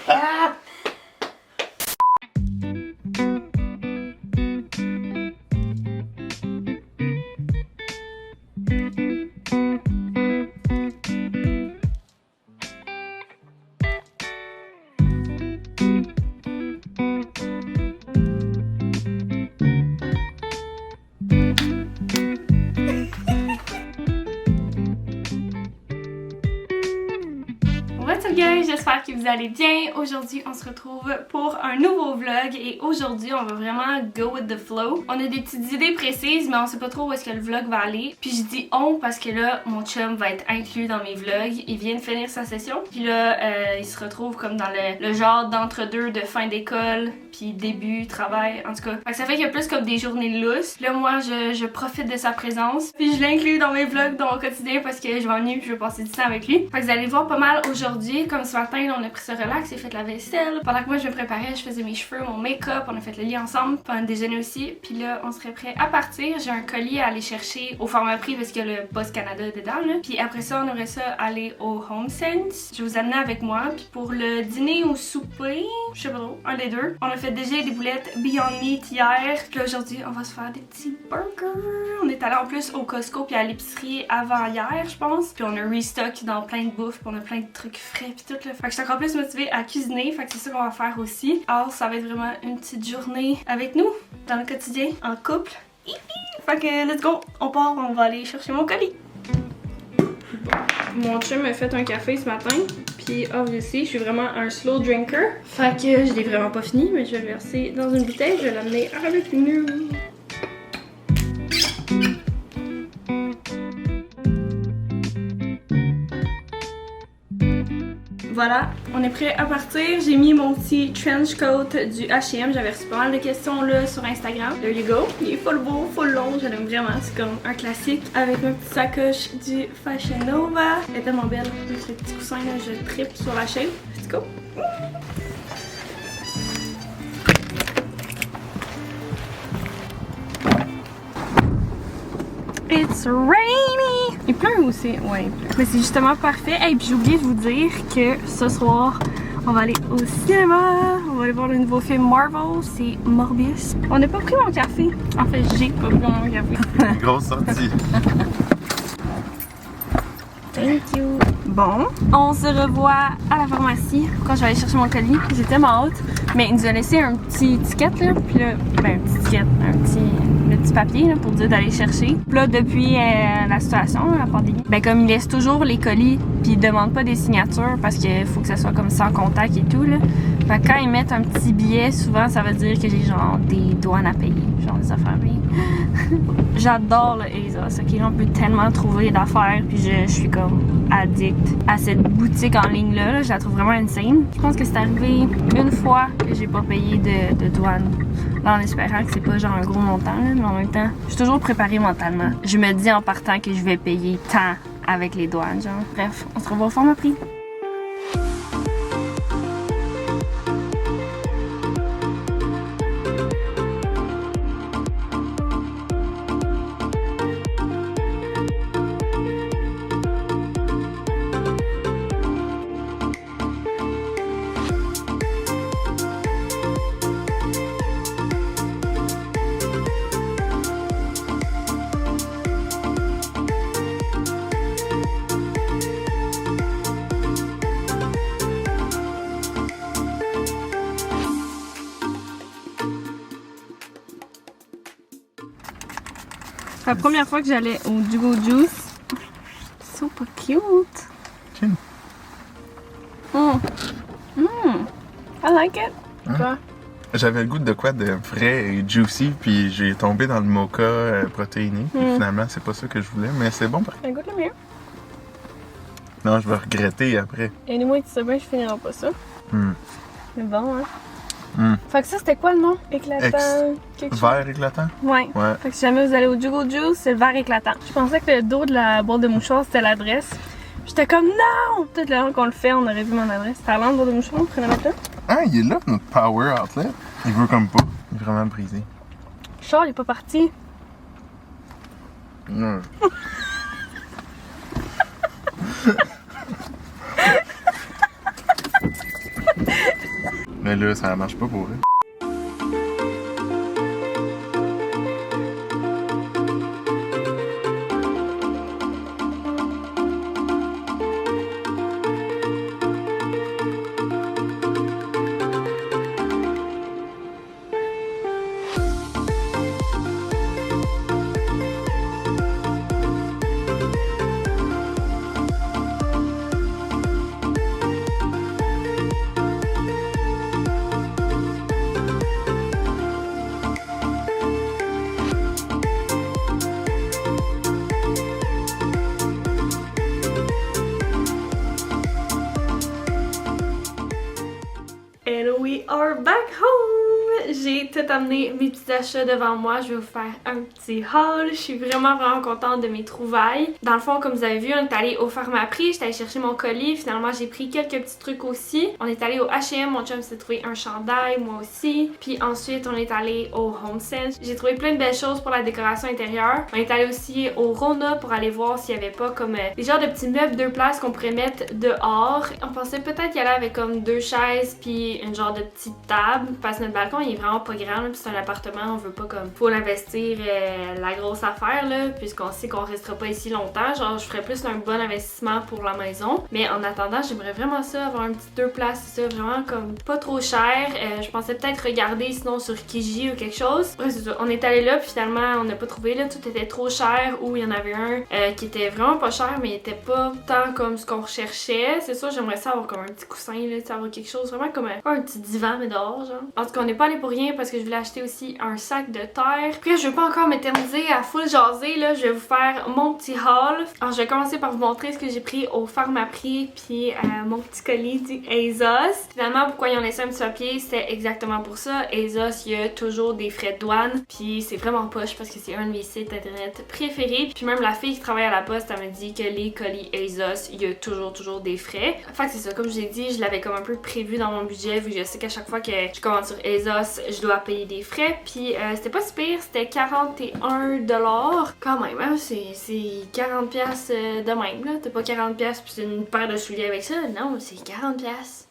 Ah! What's up guys, j'espère que vous allez bien. Aujourd'hui on se retrouve pour un nouveau vlog et aujourd'hui on va vraiment go with the flow. On a des petites idées précises mais on sait pas trop où est-ce que le vlog va aller. Puis je dis on parce que là mon chum va être inclus dans mes vlogs. Il vient de finir sa session. Puis là il se retrouve comme dans le genre d'entre-deux de fin d'école puis début, travail en tout cas. Fait que ça fait qu'il y a plus comme des journées lousses. Là moi je profite de sa présence. Puis je l'inclus dans mes vlogs, dans mon quotidien parce que je m'ennuie puis je veux passer du temps avec lui. Fait que vous allez le voir pas mal aujourd'hui. Comme ce matin, on a pris ce relax, j'ai fait la vaisselle. Pendant que moi je me préparais, je faisais mes cheveux, mon make-up, on a fait le lit ensemble pendant le déjeuner aussi. Puis là, on serait prêt à partir. J'ai un colis à aller chercher au Pharmaprix parce qu'il y a le Post Canada dedans. Là. Puis après ça, on aurait ça aller au HomeSense. Je vais vous amener avec moi. Puis pour le dîner ou souper, je sais pas trop, un des deux. On a fait déjà des boulettes Beyond Meat hier. Puis là aujourd'hui, on va se faire des petits burgers. On est allé en plus au Costco puis à l'épicerie avant hier, je pense. Puis on a restock dans plein de bouffe, puis on a plein de trucs frais puis tout là. Fait que je suis encore plus motivée à cuisiner, fait que c'est ça qu'on va faire aussi. Alors ça va être vraiment une petite journée avec nous, dans le quotidien, en couple. Fait que let's go, on part, on va aller chercher mon colis. Mon chum m'a fait un café ce matin, puis obviously je suis vraiment un slow drinker. Fait que je l'ai vraiment pas fini, mais je vais le verser dans une bouteille, je vais l'amener avec nous. Voilà, on est prêt à partir. J'ai mis mon petit trench coat du H&M. J'avais reçu pas mal de questions là sur Instagram. There you go. Il est full beau, full long. Je l'aime vraiment. C'est comme un classique. Avec ma petite sacoche du Fashion Nova. Elle est tellement belle. Avec ce petit coussin là, je tripe sur la chaîne. Let's go. It's rainy! Il pleut aussi, ouais. Mais c'est justement parfait. Et puis j'ai oublié de vous dire que ce soir, on va aller au cinéma. On va aller voir le nouveau film Marvel, c'est Morbius. On n'a pas pris mon café. En fait, j'ai pas pris mon café. Grosse sortie. Thank you. Bon, on se revoit à la pharmacie quand je vais aller chercher mon colis. J'ai tellement hâte. Mais il nous a laissé un petit ticket là. Puis là, ben un petit ticket, le petit papier là, pour dire d'aller chercher. Puis là, depuis la situation, la pandémie, ben comme il laisse toujours les colis, puis il demande pas des signatures parce qu'il faut que ça soit comme sans contact et tout là. Fait que quand ils mettent un petit billet, souvent ça veut dire que j'ai genre des douanes à payer, genre des affaires à payer. J'adore le ASOS, ok? On peut tellement trouver d'affaires, puis je suis comme addict à cette boutique en ligne là. Je la trouve vraiment insane. Je pense que c'est arrivé une fois que j'ai pas payé de douane. Là, en espérant que c'est pas genre un gros montant, là, mais en même temps, je suis toujours préparée mentalement. Je me dis en partant que je vais payer tant avec les douanes, genre. Bref, on se revoit au Pharmaprix. C'est la première fois que j'allais au Jugo Juice. Super cute. Chin. I like it. Quoi? J'avais le goût de quoi de frais et juicy, puis j'ai tombé dans le mocha protéiné. Puis finalement, c'est pas ça que je voulais, mais c'est bon. Ça goûte le mieux. Non, je vais regretter après. Et moi, tu sais bien, je finirai pas ça. C'est bon, hein? Fait que ça, c'était quoi le nom? Éclatant? Quelque chose? Vert éclatant? Ouais. Fait que si jamais vous allez au Jugo Juice, c'est le vert éclatant. Je pensais que le dos de la boîte de mouchoirs, c'était l'adresse. J'étais comme non! Peut-être le temps qu'on le fait, on aurait vu mon adresse. Parlant de boîte de mouchoirs, on prenait maintenant. Ah, il est là, notre power outlet. Il veut comme pas. Il est vraiment brisé. Charles, il est pas parti. Mais là, ça marche pas pour eux. And we are back home! J'ai tout amené mes petits achats devant moi. Je vais vous faire un petit haul. Je suis vraiment contente de mes trouvailles. Dans le fond, comme vous avez vu, on est allé au Pharmaprix. J'étais allée chercher mon colis. Finalement, j'ai pris quelques petits trucs aussi. On est allé au H&M. Mon chum s'est trouvé un chandail, moi aussi. Puis ensuite, on est allé au HomeSense. J'ai trouvé plein de belles choses pour la décoration intérieure. On est allé aussi au Rona pour aller voir s'il y avait pas comme des genres de petits meubles 2 places qu'on pourrait mettre dehors. On pensait peut-être y aller avec comme 2 chaises puis une genre de petite table parce que notre balcon il est vraiment pas grand puis c'est un appartement, on veut pas comme faut l'investir la grosse affaire là puisqu'on sait qu'on restera pas ici longtemps. Genre je ferais plus un bon investissement pour la maison, mais en attendant j'aimerais vraiment ça avoir un petit 2 places, c'est ça, vraiment comme pas trop cher. Je pensais peut-être regarder sinon sur Kijiji ou quelque chose. Bref c'est ça, on est allé là puis finalement on n'a pas trouvé là, tout était trop cher ou il y en avait un qui était vraiment pas cher mais il était pas tant comme ce qu'on recherchait. C'est sûr j'aimerais ça avoir comme un petit coussin là, avoir quelque chose vraiment comme un petit divan mais dehors genre. En tout cas on n'est pas allé pour rien parce que je voulais acheter aussi un sac de terre. Après je veux pas encore m'éterniser à full jaser là, je vais vous faire mon petit haul. Alors je vais commencer par vous montrer ce que j'ai pris au Pharmaprix puis mon petit colis du ASOS. Finalement pourquoi ils ont laissé un petit papier, c'était exactement pour ça. ASOS il y a toujours des frais de douane puis c'est vraiment poche parce que c'est un de mes sites internet préférés. Puis même la fille qui travaille à la poste elle me dit que les colis ASOS il y a toujours des frais. Fait que c'est ça, comme je vous ai dit, je l'avais comme un peu prévu dans mon budget vu que je sais qu'à chaque fois que je commande sur ASOS je dois payer des frais. Puis c'était pas si pire, c'était 41$ quand même, hein? C'est 40$ de même là, t'as pas 40$ puis c'est une paire de souliers avec ça, non c'est 40$.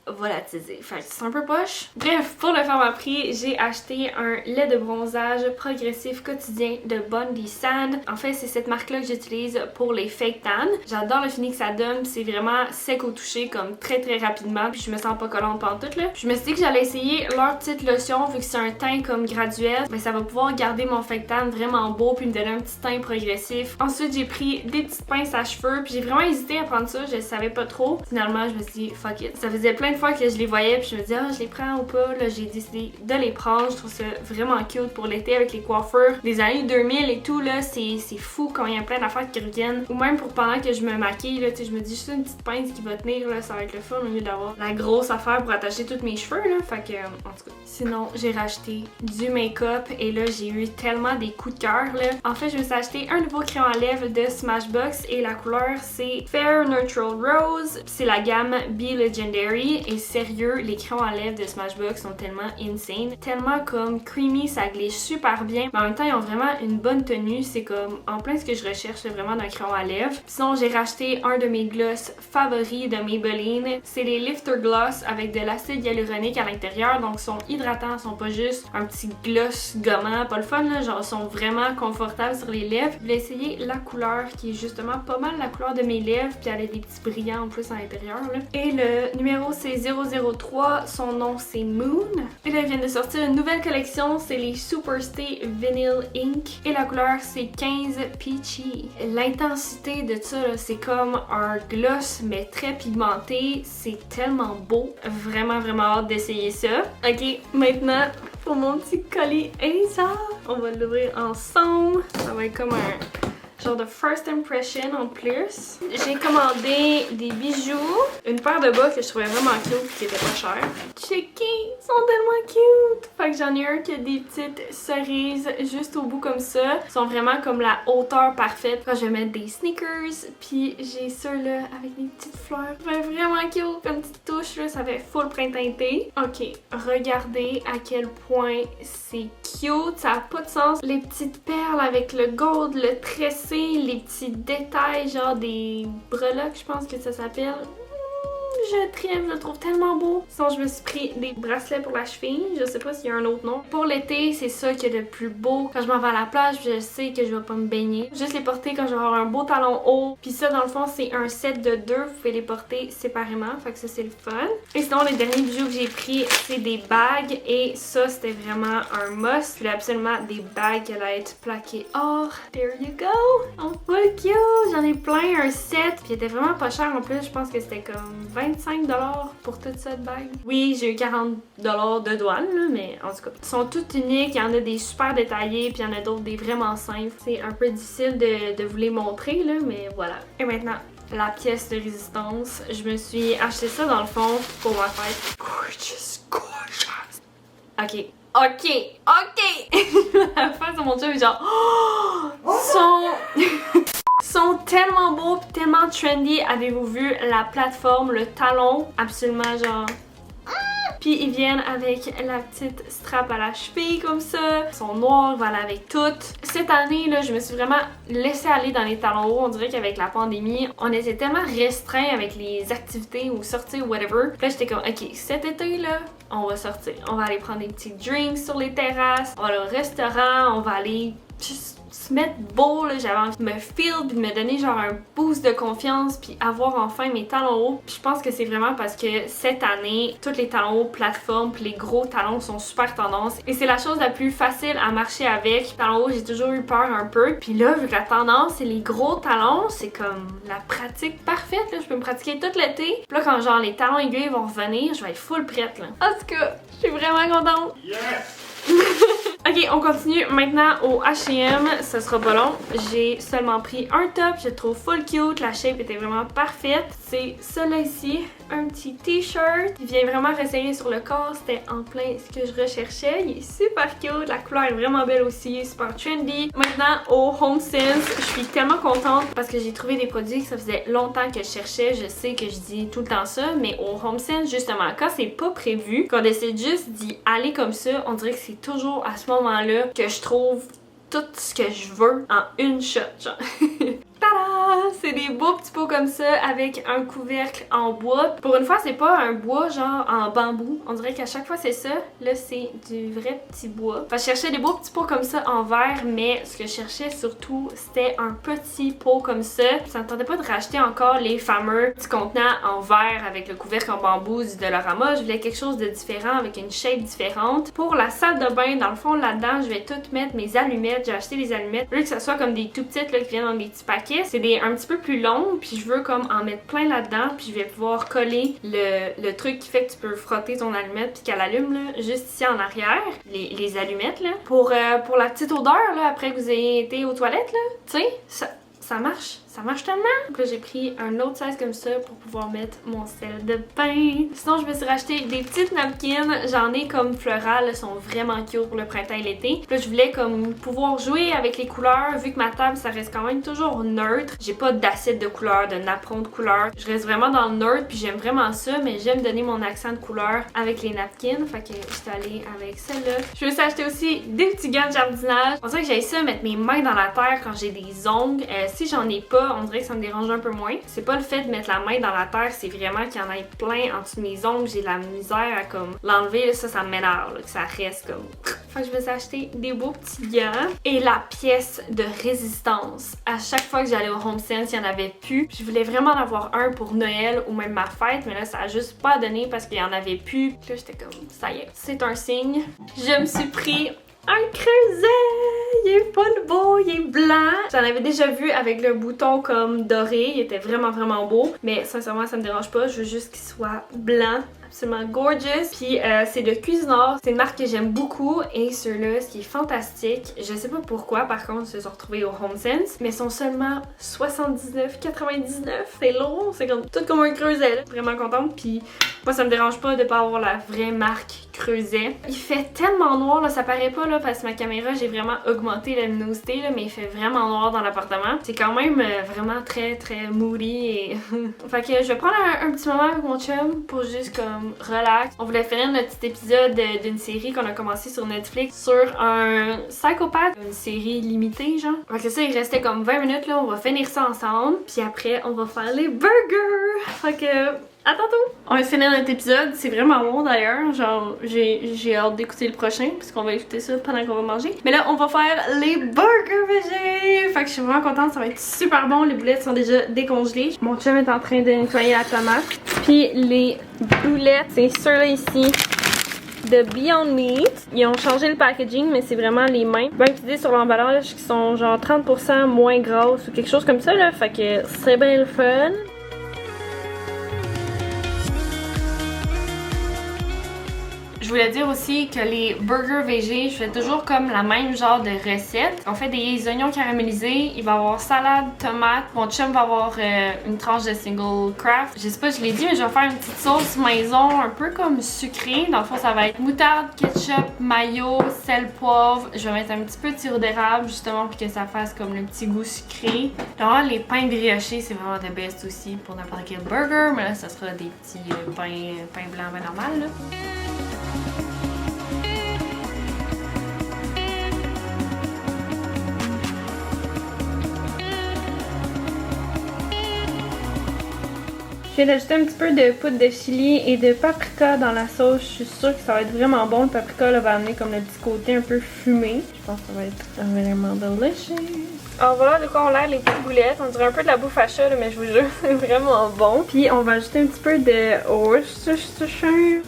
Volatilisé. Fait que c'est un peu poche. Bref, pour le Pharmaprix, j'ai acheté un lait de bronzage progressif quotidien de Bondi Sand. En fait, c'est cette marque-là que j'utilise pour les fake tan. J'adore le fini que ça donne. C'est vraiment sec au toucher, comme très rapidement. Puis je me sens pas collante pantoute là. Puis je me suis dit que j'allais essayer leur petite lotion, vu que c'est un teint comme graduel. Mais ça va pouvoir garder mon fake tan vraiment beau, puis me donner un petit teint progressif. Ensuite, j'ai pris des petites pinces à cheveux. Puis j'ai vraiment hésité à prendre ça. Je savais pas trop. Finalement, je me suis dit, fuck it. Ça faisait plein de fois que je les voyais puis je me disais je les prends ou pas, là j'ai décidé de les prendre. Je trouve ça vraiment cute pour l'été avec les coiffures des années 2000 et tout là, c'est fou quand il y a plein d'affaires qui reviennent, ou même pour pendant que je me maquille là, tu sais je me dis juste une petite pince qui va tenir là, ça va être le fun au lieu d'avoir la grosse affaire pour attacher tous mes cheveux là, fait que en tout cas. Sinon j'ai racheté du make-up et là j'ai eu tellement des coups de cœur là. En fait je me suis acheté un nouveau crayon à lèvres de Smashbox et la couleur c'est Fair Neutral Rose, c'est la gamme Be Legendary et sérieux, les crayons à lèvres de Smashbox sont tellement insane, tellement comme creamy, ça glisse super bien, mais en même temps ils ont vraiment une bonne tenue, c'est comme en plein ce que je recherche vraiment d'un crayon à lèvres. Sinon j'ai racheté un de mes gloss favoris de Maybelline, c'est les Lifter Gloss avec de l'acide hyaluronique à l'intérieur, donc sont hydratants, sont pas juste un petit gloss gommant, pas le fun là, genre sont vraiment confortables sur les lèvres. Je voulais essayer la couleur qui est justement pas mal la couleur de mes lèvres, puis elle a des petits brillants en plus à l'intérieur là. Et le numéro c'est 003, son nom c'est Moon. Et là, ils viennent de sortir une nouvelle collection, c'est les Superstay Vinyl Ink. Et la couleur c'est 15 Peachy. L'intensité de ça, c'est comme un gloss mais très pigmenté. C'est tellement beau. Vraiment hâte d'essayer ça. Ok, maintenant pour mon petit colis ASOS. On va l'ouvrir ensemble. Ça va être comme un genre de first impression en plus. J'ai commandé des bijoux, une paire de bas que je trouvais vraiment cute qui était pas cher. Checké, ils sont tellement cute! Fait que j'en ai un qui a des petites cerises juste au bout comme ça. Ils sont vraiment comme la hauteur parfaite quand je vais mettre des sneakers. Puis j'ai ceux-là avec des petites fleurs. Ça fait vraiment cute comme petite touche là, ça fait full printemps-été. Ok, regardez à quel point c'est cute, ça a pas de sens. Les petites perles avec le gold, le tressé, les petits détails genre des breloques je pense que ça s'appelle. je tripe, je le trouve tellement beau. Sinon, je me suis pris des bracelets pour la cheville. Je sais pas s'il y a un autre nom. Pour l'été, c'est ça qui est le plus beau. Quand je m'en vais à la plage, je sais que je vais pas me baigner. Juste les porter quand je vais avoir un beau talon haut. Puis ça, dans le fond, c'est un set de 2. Vous pouvez les porter séparément. Fait que ça, c'est le fun. Et sinon, les derniers bijoux que j'ai pris, c'est des bagues. Et ça, c'était vraiment un must. Je voulais absolument des bagues qui allaient être plaquées or. There you go! Oh, full cute! J'en ai plein, un set. Puis il était vraiment pas cher en plus. Je pense que c'était comme 25$ pour toute cette bague. Oui, j'ai eu 40$ de douane, là, mais en tout cas, ils sont toutes uniques. Il y en a des super détaillés, puis il y en a d'autres des vraiment simples. C'est un peu difficile de vous les montrer, là, mais voilà. Et maintenant, la pièce de résistance. Je me suis acheté ça dans le fond pour ma fête. Gorgeous, gorgeous. Ok. La face de mon chum est genre... sont tellement beaux pis tellement trendy. Avez-vous vu la plateforme, le talon? Absolument genre... Puis ils viennent avec la petite strap à la cheville comme ça. Ils sont noirs, voilà, avec toutes. Cette année, là, je me suis vraiment laissée aller dans les talons hauts. On dirait qu'avec la pandémie, on était tellement restreints avec les activités ou sortir ou whatever. Puis là, j'étais comme, ok, cet été, là, on va sortir. On va aller prendre des petits drinks sur les terrasses. On va aller au restaurant. On va aller juste se mettre beau, là. J'avais envie de me feel puis de me donner genre un boost de confiance puis avoir enfin mes talons hauts. Puis je pense que c'est vraiment parce que cette année, tous les talons hauts plateforme puis les gros talons sont super tendance et c'est la chose la plus facile à marcher avec. Talons hauts, j'ai toujours eu peur un peu. Puis là, vu que la tendance c'est les gros talons, c'est comme la pratique parfaite, là. Je peux me pratiquer tout l'été. Puis là, quand genre les talons aiguilles vont revenir, je vais être full prête, là. En tout cas, je suis vraiment contente. Yes! Ok, on continue maintenant au H&M, ça sera pas long. J'ai seulement pris un top, je le trouve full cute, la shape était vraiment parfaite. C'est celui-là ici, un petit t-shirt. Il vient vraiment resserrer sur le corps, c'était en plein ce que je recherchais. Il est super cute, la couleur est vraiment belle aussi, super trendy. Maintenant au HomeSense, je suis tellement contente parce que j'ai trouvé des produits que ça faisait longtemps que je cherchais. Je sais que je dis tout le temps ça, mais au HomeSense justement, quand c'est pas prévu, qu'on décide juste d'y aller comme ça, on dirait que c'est toujours à ce moment-là que je trouve tout ce que je veux en une shot, genre. Tada! C'est des beaux petits pots comme ça avec un couvercle en bois. Pour une fois, c'est pas un bois genre en bambou. On dirait qu'à chaque fois c'est ça. Là, c'est du vrai petit bois. Enfin, je cherchais des beaux petits pots comme ça en verre, mais ce que je cherchais surtout, c'était un petit pot comme ça. Ça me tentait pas de racheter encore les fameux petits contenants en verre avec le couvercle en bambou du Dollarama. Je voulais quelque chose de différent avec une shape différente. Pour la salle de bain, dans le fond, là-dedans, je vais tout mettre mes allumettes. J'ai acheté des allumettes. Je veux que ça soit comme des tout petites là, qui viennent dans des petits paquets. C'est un petit peu plus long, puis je veux comme en mettre plein là-dedans, puis je vais pouvoir coller le truc qui fait que tu peux frotter ton allumette puis qu'elle allume là, juste ici en arrière, les allumettes là. Pour la petite odeur là, après que vous ayez été aux toilettes là, tu sais, ça marche. Ça marche tellement! Donc là, j'ai pris un autre size comme ça pour pouvoir mettre mon sel de bain. Sinon, je me suis racheté des petites napkins. J'en ai comme florales. Elles sont vraiment cute pour le printemps et l'été. Là, je voulais comme pouvoir jouer avec les couleurs. Vu que ma table, ça reste quand même toujours neutre. J'ai pas d'assiette de couleur, de napperon de couleur. Je reste vraiment dans le neutre. Puis j'aime vraiment ça. Mais j'aime donner mon accent de couleur avec les napkins. Fait que je suis allée avec celle-là. Je me suis acheté aussi des petits gants de jardinage. On dirait que j'aille ça mettre mes mains dans la terre quand j'ai des ongles. Si j'en ai pas, on dirait que ça me dérange un peu moins. C'est pas le fait de mettre la main dans la terre, c'est vraiment qu'il y en ait plein en dessous de mes ongles. J'ai de la misère à comme l'enlever, ça m'énerve, que ça reste comme... Fait que je me suis acheté des beaux petits gants et la pièce de résistance. À chaque fois que j'allais au HomeSense, il y en avait plus. Je voulais vraiment en avoir un pour Noël ou même ma fête, mais là ça a juste pas donné parce qu'il y en avait plus. Là j'étais comme, ça y est, c'est un signe. Je me suis pris un creuset! Il est full beau, il est blanc. J'en avais déjà vu avec le bouton comme doré, il était vraiment vraiment beau. Mais sincèrement ça me dérange pas, je veux juste qu'il soit blanc. Absolument gorgeous. Puis c'est de Cuisinart. C'est une marque que j'aime beaucoup. Et ceux-là, ce qui est fantastique, je sais pas pourquoi, par contre, ils se sont retrouvés au HomeSense, mais ils sont seulement 79,99. C'est long, c'est comme tout comme un creuset. Là. Vraiment contente. Puis moi, ça me dérange pas de pas avoir la vraie marque creuset. Il fait tellement noir, là, ça paraît pas là, parce que ma caméra, j'ai vraiment augmenté la luminosité, là, mais il fait vraiment noir dans l'appartement. C'est quand même vraiment très très moody et... Fait que je vais prendre un petit moment avec mon chum pour juste comme relax. On voulait finir notre petit épisode d'une série qu'on a commencé sur Netflix sur un psychopathe, une série limitée genre. Fait que ça, il restait comme 20 minutes là, on va finir ça ensemble, puis après on va faire les burgers. Fait que À tantôt! On va finir notre épisode, c'est vraiment bon d'ailleurs, genre j'ai hâte d'écouter le prochain parce qu'on va écouter ça pendant qu'on va manger. Mais là on va faire les burgers végés! Fait que je suis vraiment contente, ça va être super bon, les boulettes sont déjà décongelées. Mon chum est en train de nettoyer la tomate. Puis les boulettes, c'est ceux-là ici de Beyond Meat. Ils ont changé le packaging mais c'est vraiment les mêmes. Même idée sur l'emballage qui sont genre 30% moins grasses ou quelque chose comme ça là, fait que c'est bien le fun. Je voulais dire aussi que les burgers végés, je fais toujours comme la même genre de recette. On fait des oignons caramélisés, il va y avoir salade, tomate. Mon chum va avoir une tranche de single craft. Je sais pas, je l'ai dit, mais je vais faire une petite sauce maison, un peu comme sucrée. Dans le fond, ça va être moutarde, ketchup, mayo, sel, poivre. Je vais mettre un petit peu de sirop d'érable, justement, pour que ça fasse comme le petit goût sucré. Alors, les pains briochés, c'est vraiment the best aussi pour n'importe quel burger. Mais là, ça sera des petits pains blancs ben normal, là. Je viens d'ajouter un petit peu de poudre de chili et de paprika dans la sauce. Je suis sûre que ça va être vraiment bon. Le paprika là, va amener comme le petit côté un peu fumé. Je pense que ça va être vraiment delicious. Alors voilà de quoi on l'air les petites boulettes. On dirait un peu de la bouffe à chat, là, mais je vous jure, c'est vraiment bon. Puis on va ajouter un petit peu de Worcestershire.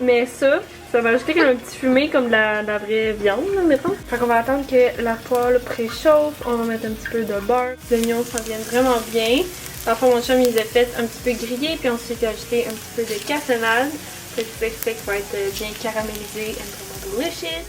Mais ça va ajouter comme un petit fumé comme de la vraie viande, là, mettons. Fait qu'on va attendre que la poêle préchauffe. On va mettre un petit peu de beurre. Les oignons s'en viennent vraiment bien. Parfois mon chum il les a fait un petit peu grillés, puis ensuite il a ajouté un petit peu de cassonade. Ce qui fait qu'il va être bien caramélisé and vraiment delicious.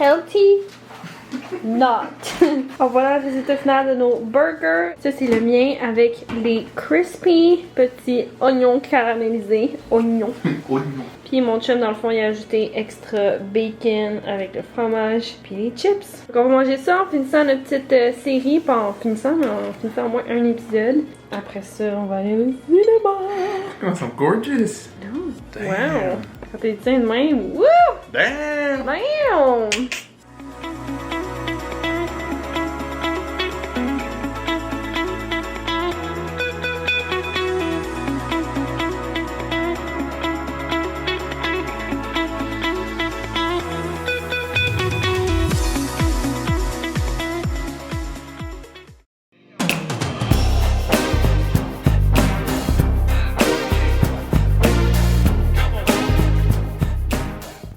Healthy not. Alors voilà le résultat final de nos burgers. Ça c'est le mien avec les crispy petits oignons caramélisés. Oignons. Puis mon chum dans le fond il a ajouté extra bacon avec le fromage puis les chips. Donc on va manger ça en finissant notre petite série. Pas en finissant mais en finissant au moins un épisode. Après ça on va aller au cinéma. Comment sont gorgeous! Wow! Quand t'es tiens de même, wouh! Damn! Damn!